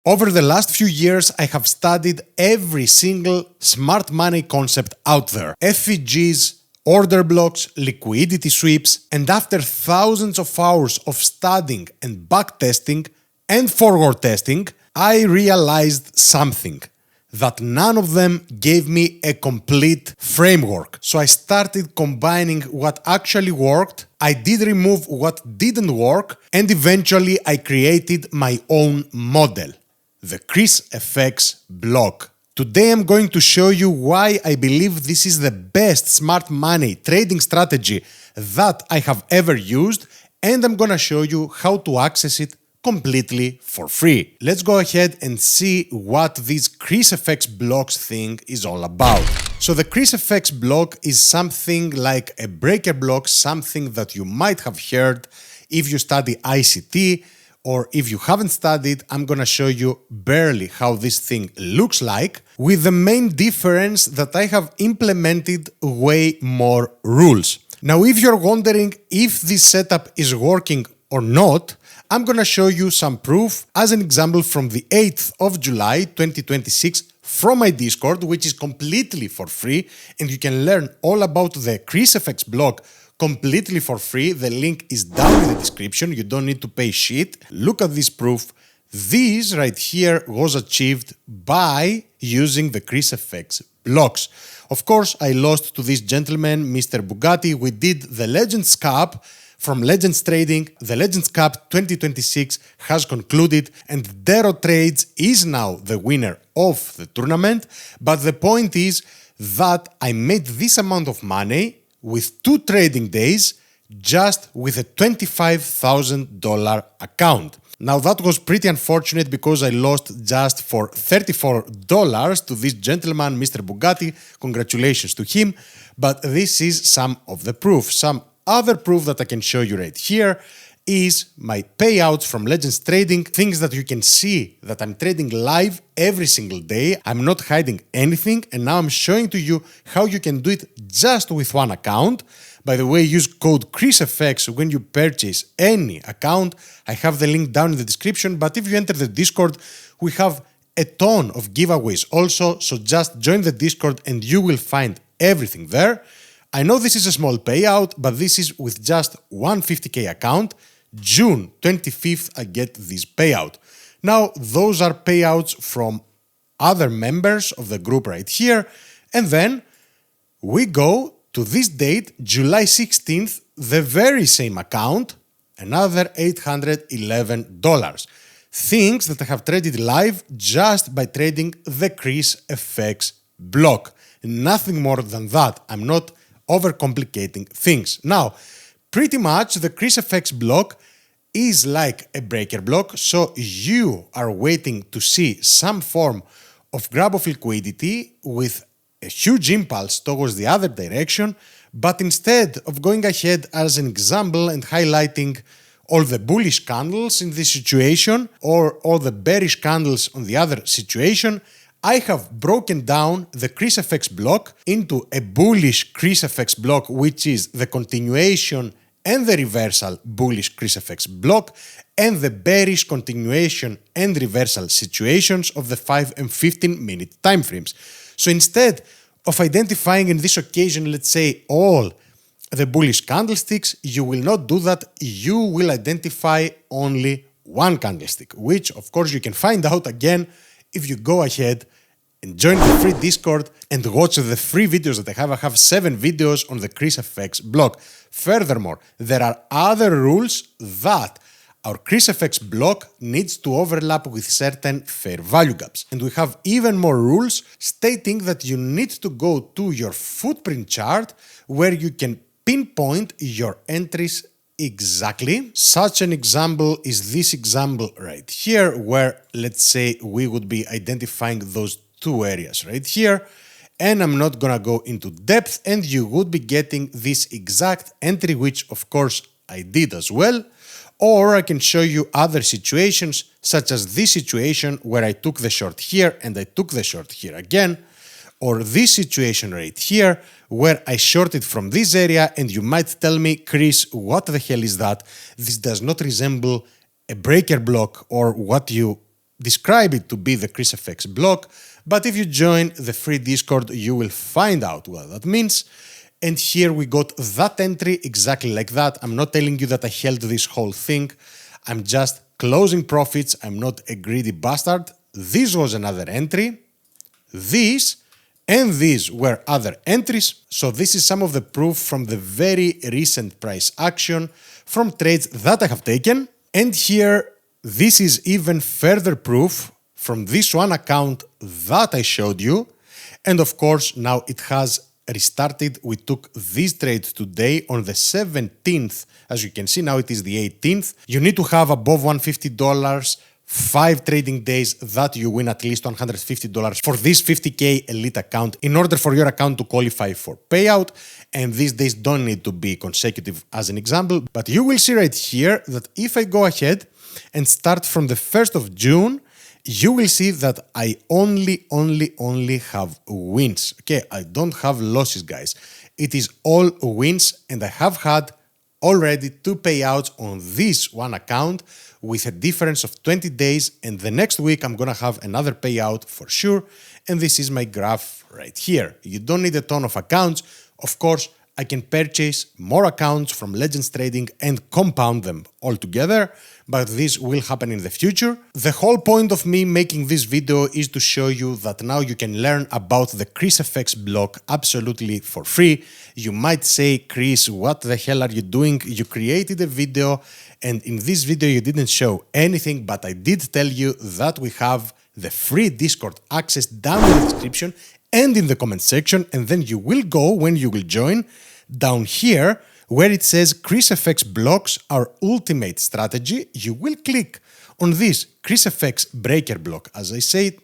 Over the last few years, I have studied every single smart money concept out there. FEGs, order blocks, liquidity sweeps, and after thousands of hours of studying and backtesting and forward testing, I realized something. That none of them gave me a complete framework. So I started combining what actually worked, I did remove what didn't work, and eventually I created my own model, the ChrisFX block. Today I'm going to show you why I believe this is the best smart money trading strategy that I have ever used, and I'm gonna show you how to access it completely for free. Let's go ahead and see what this ChrisFX blocks thing is all about. So the ChrisFX block is something like a breaker block, something that you might have heard if you study ICT, or if you haven't studied, I'm gonna show you barely how this thing looks like, with the main difference that I have implemented way more rules. Now, if you're wondering if this setup is working or not, I'm gonna show you some proof as an example from the 8th of July 2026 from my Discord, which is completely for free, and you can learn all about the ChrisFX block completely for free. The link is down in the description. You don't need to pay shit. Look at this proof. This right here was achieved by using the ChrisFX blocks. Of course, I lost to this gentleman, Mr. Bugatti. We did the Legends Cup from Legends Trading. The Legends Cup 2026 has concluded, and Dero Trades is now the winner of the tournament. But the point is that I made this amount of money with 2 trading days, just with a $25,000 account. Now that was pretty unfortunate because I lost just for $34 to this gentleman, Mr. Bugatti. Congratulations to him. But this is some of the proof. Some other proof that I can show you right here is my payouts from Legends Trading, things that you can see that I'm trading live every single day. I'm not hiding anything, and now I'm showing to you how you can do it just with one account. By the way, use code ChrisFX when you purchase any account. I have the link down in the description, but if you enter the Discord, we have a ton of giveaways also, so just join the Discord and you will find everything there. I know this is a small payout, but this is with just 150k account. June 25th, I get this payout. Now, those are payouts from other members of the group right here. And then we go to this date, July 16th, the very same account, another $811. Things that I have traded live just by trading the ChrisFX block. Nothing more than that. I'm not overcomplicating things. Now, pretty much the ChrisFX block is like a breaker block, so you are waiting to see some form of grab of liquidity with a huge impulse towards the other direction, but instead of going ahead as an example and highlighting all the bullish candles in this situation or all the bearish candles on the other situation, I have broken down the ChrisFX block into a bullish ChrisFX block, which is the continuation and the reversal bullish ChrisFX block, and the bearish continuation and reversal situations of the 5 and 15 minute timeframes. So instead of identifying in this occasion, let's say, all the bullish candlesticks, you will not do that. You will identify only one candlestick, which of course you can find out again if you go ahead and join the free Discord and watch the free videos that I have. I have 7 videos on the ChrisFX block. Furthermore, there are other rules that our ChrisFX block needs to overlap with certain fair value gaps. And we have even more rules stating that you need to go to your footprint chart where you can pinpoint your entries exactly. Such an example is this example right here, where let's say we would be identifying those 2 areas right here, and I'm not gonna go into depth, and you would be getting this exact entry, which of course I did as well. Or I can show you other situations, such as this situation where I took the short here and I took the short here again, or this situation right here where I shorted from this area, and you might tell me, Chris, what the hell is that? This does not resemble a breaker block or what you describe it to be the ChrisFX block, but if you join the free Discord, you will find out what that means. And here we got that entry exactly like that. I'm not telling you that I held this whole thing. I'm just closing profits. I'm not a greedy bastard. This was another entry. This and these were other entries. So this is some of the proof from the very recent price action from trades that I have taken. And here, this is even further proof from this one account that I showed you. And of course, now it has restarted. We took this trade today on the 17th. As you can see, now it is the 18th. You need to have above $150, 5 trading days that you win at least $150 for this 50K elite account in order for your account to qualify for payout. And these days don't need to be consecutive as an example. But you will see right here that if I go ahead and start from the 1st of June, you will see that I only have wins. Okay, I don't have losses, guys. It is all wins, and I have had already 2 payouts on this one account with a difference of 20 days, and the next week I'm gonna have another payout for sure, and this is my graph right here. You don't need a ton of accounts. Of course, I can purchase more accounts from Legends Trading and compound them all together, but this will happen in the future. The whole point of me making this video is to show you that now you can learn about the ChrisFX block absolutely for free. You might say, Chris, what the hell are you doing? You created a video, and in this video you didn't show anything, but I did tell you that we have the free Discord access down in the description and in the comment section, and then you will go when you will join down here where it says ChrisFX blocks our ultimate strategy. You will click on this ChrisFX breaker block, as I said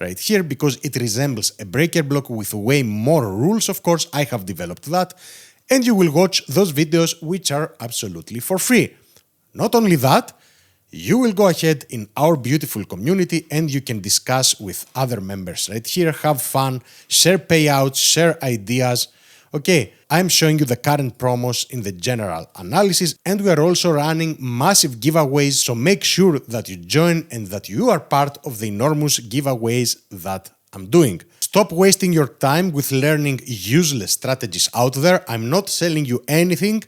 right here, because it resembles a breaker block with way more rules. Of course, I have developed that, and you will watch those videos which are absolutely for free. Not only that, you will go ahead in our beautiful community and you can discuss with other members right here, have fun, share payouts, share ideas. Okay, I'm showing you the current promos in the general analysis, and we are also running massive giveaways, so make sure that you join and that you are part of the enormous giveaways that I'm doing. Stop wasting your time with learning useless strategies out there. I'm not selling you anything.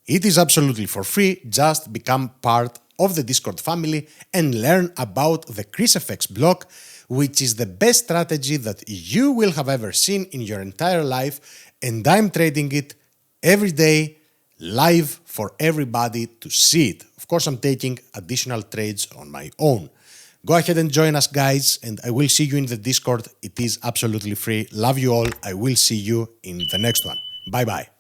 It is absolutely for free. Just become part of the Discord family and learn about the ChrisFX block, which is the best strategy that you will have ever seen in your entire life, and I'm trading it every day live for everybody to see it. Of course, I'm taking additional trades on my own. Go ahead and join us, guys, and I will see you in the Discord. It is absolutely free. Love you all. I will see you in the next one. Bye-bye.